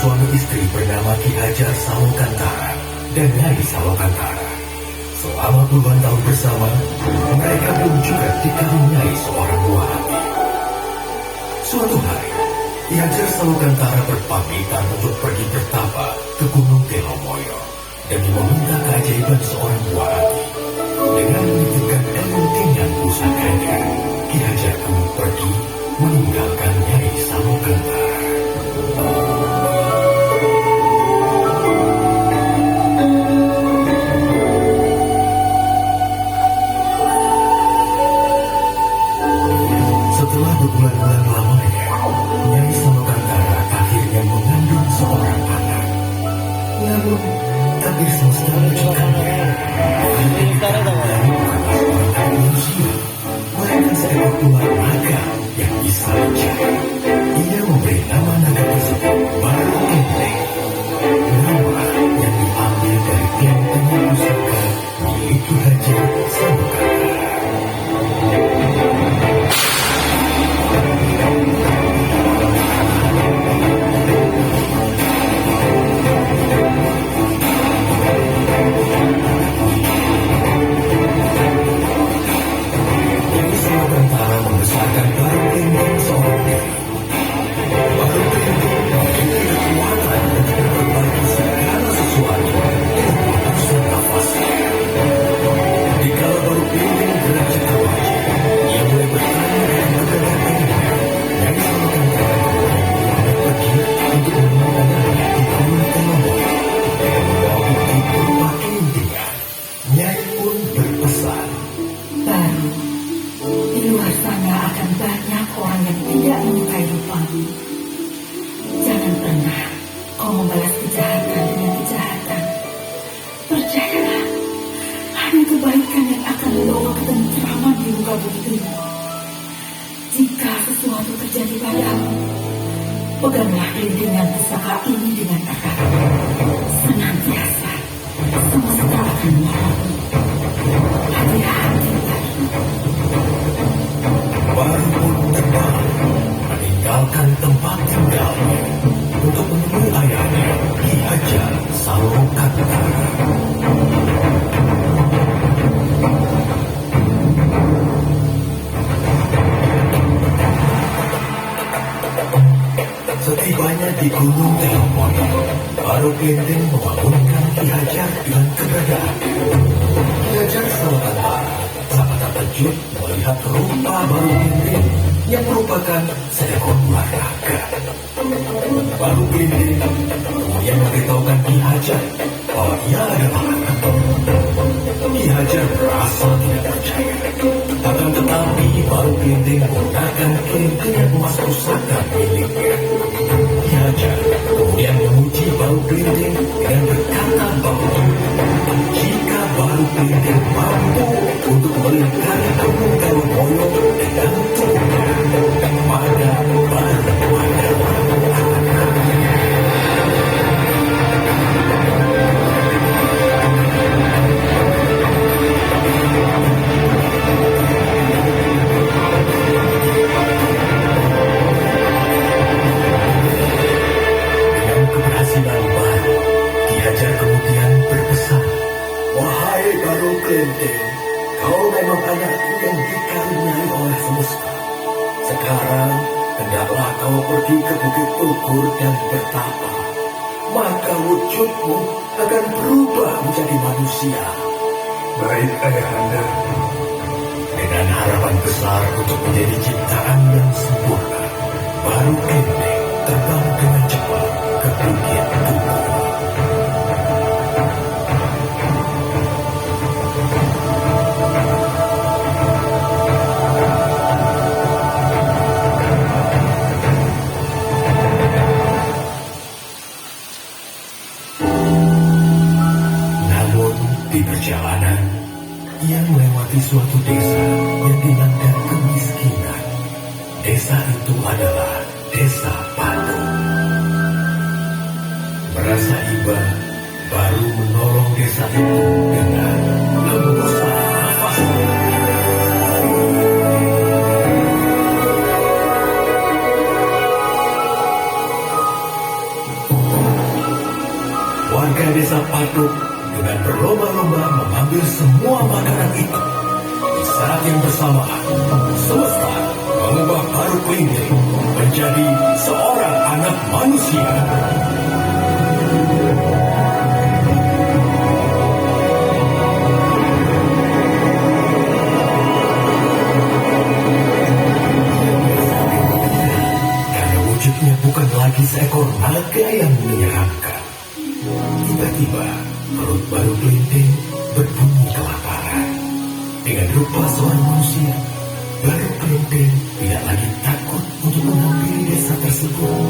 suami istri bernama Ki Hajar Salokantara dan Nyai Salokantara. Selama puluhan tahun bersama, mereka pun juga dikaruniai seorang buah hati. Suatu hari, Ki Hajar Salokantara berpamitan untuk pergi bertapa ke Gunung Telomoyo demi meminta keajaiban seorang buah hati. Dengan menitipkan kepentingan pusakanya, Ki Hajar pun pergi meninggalkan Nyai Salokantara. Setelah berbulan-bulan lamanya, Nyai Salokantara akhirnya mengandung seorang anak. Namun, takdir semesta menunjukkannya dari bukan manusia, melainkan seekor ular naga yang bisa mencari. Ia memberi nama naga tersebut Baru Enteng, nama yang diambil dari benteng pusaka milik Ki Hajar Salokantara. Nyai Salokantara membesarkan Baru Enteng seorang diri. Baru Enteng memiliki kekuatan untuk memperbaiki segala sesuatu dengan hembusan nafasnya. Dikala Baru Enteng beranjak remaja, ia mulai bertanya dengan kebenarannya. Nyai Salokantara kemudian pergi untuk menemukan anaknya di Gunung Telomoyo dengan membawa bukti berupa kelintingan. Nyai pun berpesan, Baru, di luar sana akan banyak orang yang tidak menyukai rupamu. Jangan pernah kau membalas kejahatan dengan kejahatan. Percayalah, hanya kebaikan yang akan membawa ketentraman di muka bumi ini. Jika sesuatu terjadi padamu, peganglah kelintingan pusaka ini dengan erat. Senantiasa, semesta akan menolongmu. Hati-hati, Baru pun terbang meninggalkan tempat tinggalnya untuk menemui ayahnya Ki Hajar Salokantara. Setibanya di Gunung Telomoyo, Baru Enteng membangunkan Ki Hajar dengan keberadaannya. Ki Hajar Salokantara sangat terkejut melihat rupa Baru Enteng yang merupakan seekor ular naga. Baru Enteng kemudian memberitahukan Ki Hajar bahwa ia adalah anaknya. Ki Hajar merasa tidak percaya. Akan tetapi Baru Enteng menggunakan kelintingan emas pusaka miliknya. Ki Hajar kemudian memuji Baru Enteng dengan berkata bahwa jika Baru Enteng mampu untuk melingkari Gunung Telomoyo dengan tubuhnya, maka baru adalah anaknya. Dengan keberhasilan Baru, Ki Hajar kemudian berpesan, "Wahai Baru Enteng, kau memang anakku yang dikaruniai oleh semesta. Sekarang, hendaklah kau pergi ke Bukit Ukur dan bertapa. Maka wujudmu akan berubah menjadi manusia." Baik, Ayahanda. Dengan harapan besar untuk menjadi ciptaan yang sempurna, Baru Enteng terbang dengan cepat ke Bukit Ukur. Namun di perjalanan, ia melewati suatu desa yang dilanda kemiskinan. Desa itu adalah Desa Patung. Merasa iba, Baru menolong desa itu dengan hembusan nafasnya. Warga desa Patuk dengan berlomba-lomba mengambil semua makanan itu. Di saat yang bersamaan, semesta mengubah Baru Kelinting menjadi seorang anak manusia. Karena wujudnya bukan lagi seekor naga yang menyeramkan. Tiba-tiba, perut Baru Kelinting berbunyi kelaparan. Dengan rupa seorang manusia, Baru Kelinting tidak lagi takut untuk menghampiri desa tersebut.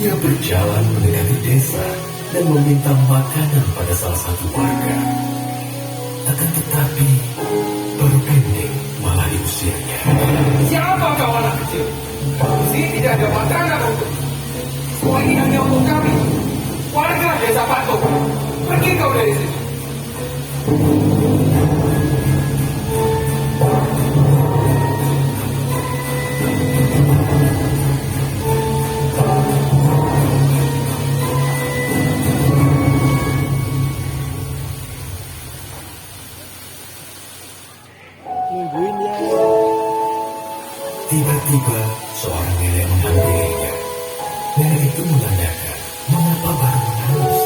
Ia berjalan mendekati desa dan meminta makanan pada salah satu warga. Akan tetapi, Baru Kelinting malah diusirnya. Siapa kau anak kecil? Di sini tidak ada makanan untuk. Semua ini hanya untuk kami. Warga desa Patuk. Pergi kau dari sini. Tiba-tiba seorang nenek menghampirinya. Nenek itu menanyakan mengapa Baru menangis.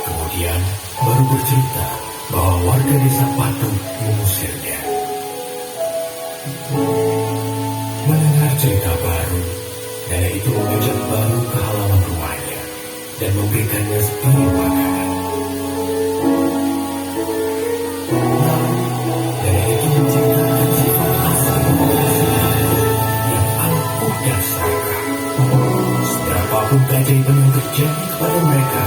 Kemudian Baru bercerita bahwa warga desa Patuk mengusirnya. Mendengar cerita Baru, nenek itu mengajak Baru ke halaman rumahnya dan memberikannya sepiring makanan. Lalu nenek itu menceritakan sifat asli yang ampuh dan serakah. Seberapapun keajaiban yang terjadi kepada mereka,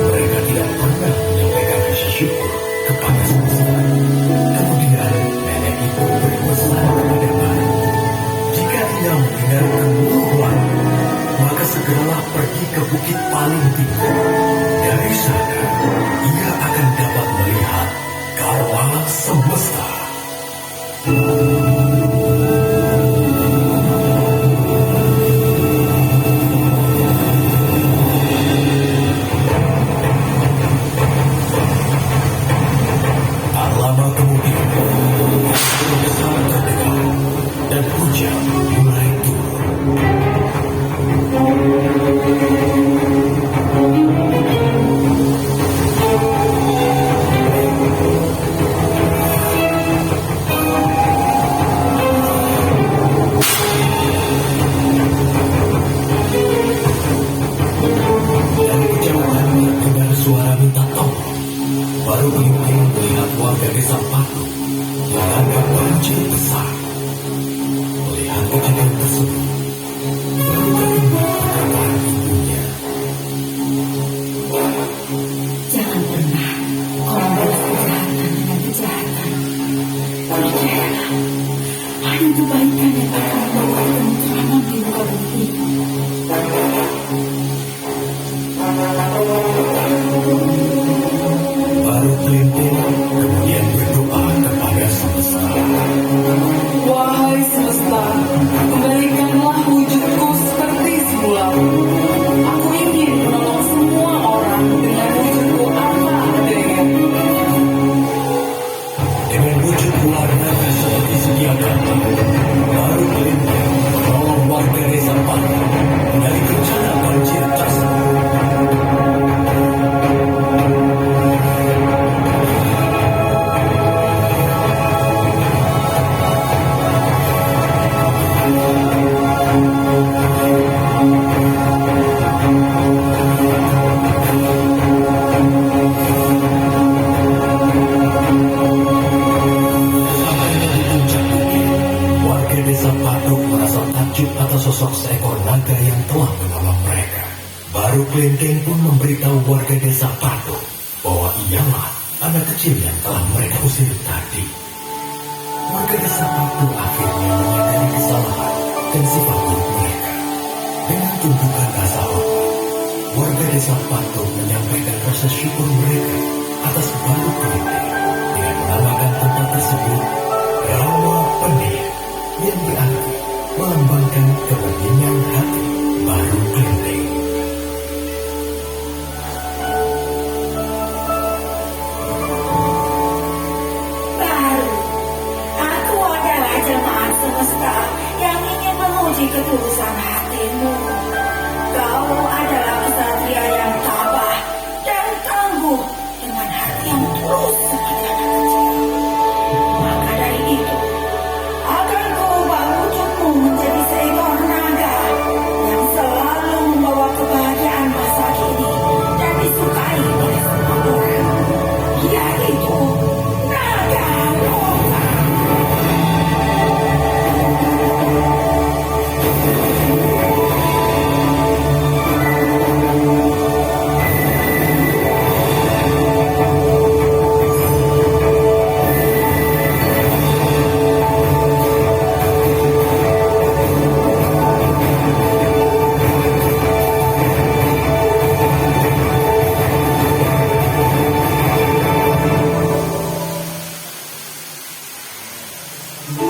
mereka tidak pernah menyampaikan rasa syukur kepada semesta. Kemudian nenek itu berpesan kepada Baru, jika ia mendengar keluhan, maka segeralah pergi ke bukit paling tinggi. Dari sana, ia akan dapat melihat karma semesta. Tak lama kemudian, besar terdengar dan hujan mulai turun. Dari kejauhan terdengar suara minta tolong. Baru Kelinting melihat warga desa Patuk menganggap banjir besar. Melihat kejadian tersebut, Baru teringat perkataan ibunya. Jangan pernah kau membalas kejahatan dengan kejahatan. Percayalah, hanya kebaikan yang akan membawa ketentraman di muka bumi. Baru Kelinting kemudian berdoa kepada semesta. Wahai semesta, kembalikanlah wujudku seperti semula. Aku ingin menolong semua orang dengan wujudku apa adanya. Dengan wujud ular naga seperti sedia kala, Baru Kelinting menolong warga desa Patuk dari bencana banjir tersebut. Sampainya di puncak bukit, warga desa Patuk merasa takjub atas sosok seekor naga yang telah menolong mereka. Baru Kelinting pun memberitahu warga desa Patuk bahwa ialah anak kecil yang telah mereka usir tadi. Warga desa Patuk akhirnya menyadari kesalahan dan sifat buruk mereka. Dengan tuntukan rasa hormat, warga desa Patuk menyampaikan rasa syukur mereka atas Baru Kelinting dengan menamakan tempat tersebut Rawa Penih, yang berarti melambangkan kebeningan hati Baru Kelinting. Lagu